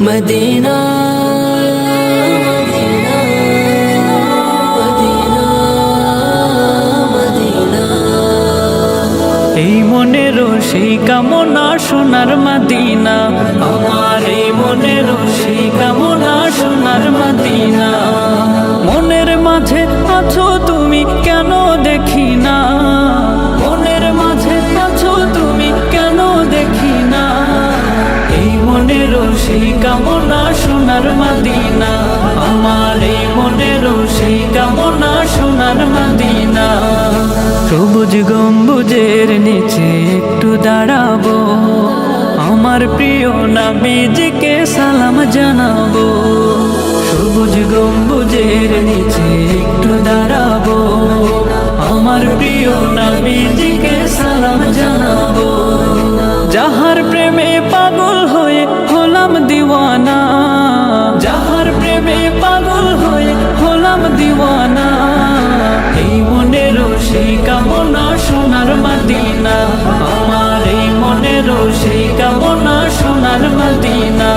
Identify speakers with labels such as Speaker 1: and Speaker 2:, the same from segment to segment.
Speaker 1: Medina Medina Medina Medina.
Speaker 2: এই মনের সেই কামনা সোনার মদিনা, আমার এই মনের সেই কামনা সোনার মদিনা। মনের মাঝে আছো তুমি কেন দেখি না, মনের মাঝে আছো তুমি কেন দেখি না। এই মনের সেই কামনা সোনার মদিনা, আমার এই মনের সেই কামনা সোনার মদিনা। সবুজ গম্বুজের নিচে একটু দাঁড়াবো, আমার প্রিয় নবীজিকে সালাম জানাবো। সবুজ গম্বুজের নিচে একটু দাঁড়াবো, আমার প্রিয় নবীজিকে সালাম জানাবো। যাহার প্রেমে পাগল হয়ে হলাম দিওয়ানা, যাহার প্রেমে পাগল হয়ে হলাম দিওয়ানা। এই মনের সেই কামনা সোনার মদিনা, আমার এই মনের সেই কামনা সোনার মদিনা।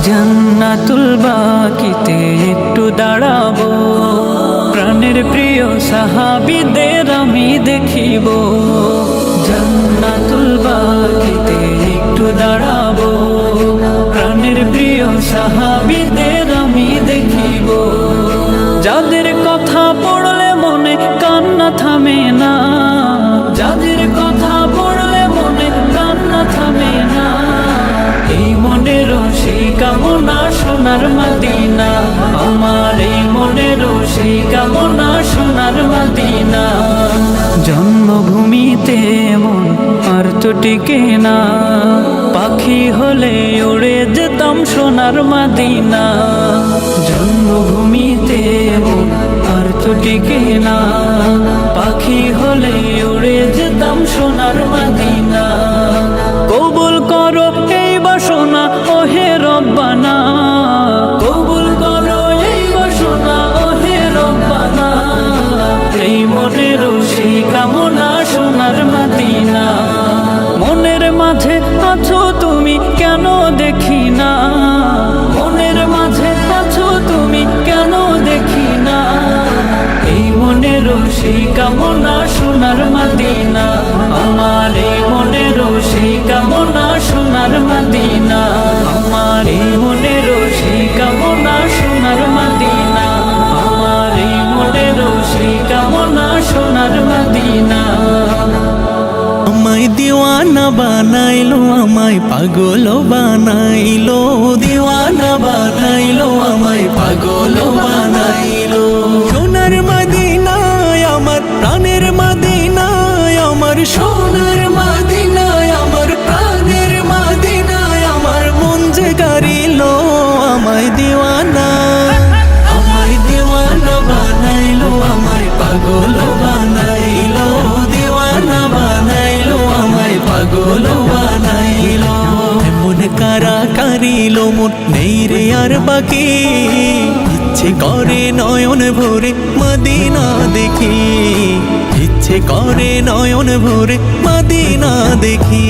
Speaker 2: জান্নাতুল বাকিতে একটু দাঁড়াবো, প্রাণের প্রিয় সাহাবীদের আমি দেখিব। জান্নাতুল বাকিতে একটু দাঁড়াবো, প্রাণের প্রিয় সাহাবীদের আমি দেখিব। যাদের কথা পড়লে মনে কান্না থামে না, যাদের কথা পড়লে মনে কান্না থামে না। এই মনের সেই কামনা সোনার মদিনা, আমার এই মনের সেই কামনা সোনার মদিনা। জন্মভূমিতে মন আর তো টিকে না, পাখি হলে উড়ে যেতাম সোনার মদিনা। জন্মভূমিতে মন আর তো টিকে না, পাখি হলে উড়ে যেতাম সোনার মদিনা। কবুল করো এই বাসনা ওহে রব্বানা, কবুল করো এই বাসনা ওহে রব্বানা। এই মনের সেই কামনা সোনার মদিনা, মনের মাঝে আছো তুমি কেন দেখি না, মনের মাঝে আছো তুমি কেন দেখি না। এই মনের সেই কামনা সোনার মদিনা, আমার এই মনের সেই কামনা সোনার মদিনা। আমার এই মনের সেই কামনা সোনার মদিনা, আমার এই মনের সেই কামনা সোনার মদিনা।
Speaker 3: আমায় দিওয়ানা বানাইলো, আমায় পাগল বানাইলো, দিওয়ানা বানাইলো, আমায় পাগল বানাইলো। সোনার মদিনায় আমার প্রাণের মদিনায়, আমার সোনার মদিনায় আমার প্রাণের মদিনায়। আমার মন যে গারিলো আমায় দিওয়ানা, আমায় দিওয়ানা বানাইলো, আমায় পাগল বানাইলো, দিওয়ানা বানাইলো, আমায় পাগল বানাইলো। এমন কারা কারিলো মন নেই রে আর বাকি, ইচ্ছে করে নয়ন ভরে মদিনা দেখি, ইচ্ছে করে নয়ন ভরে মদিনা দেখি।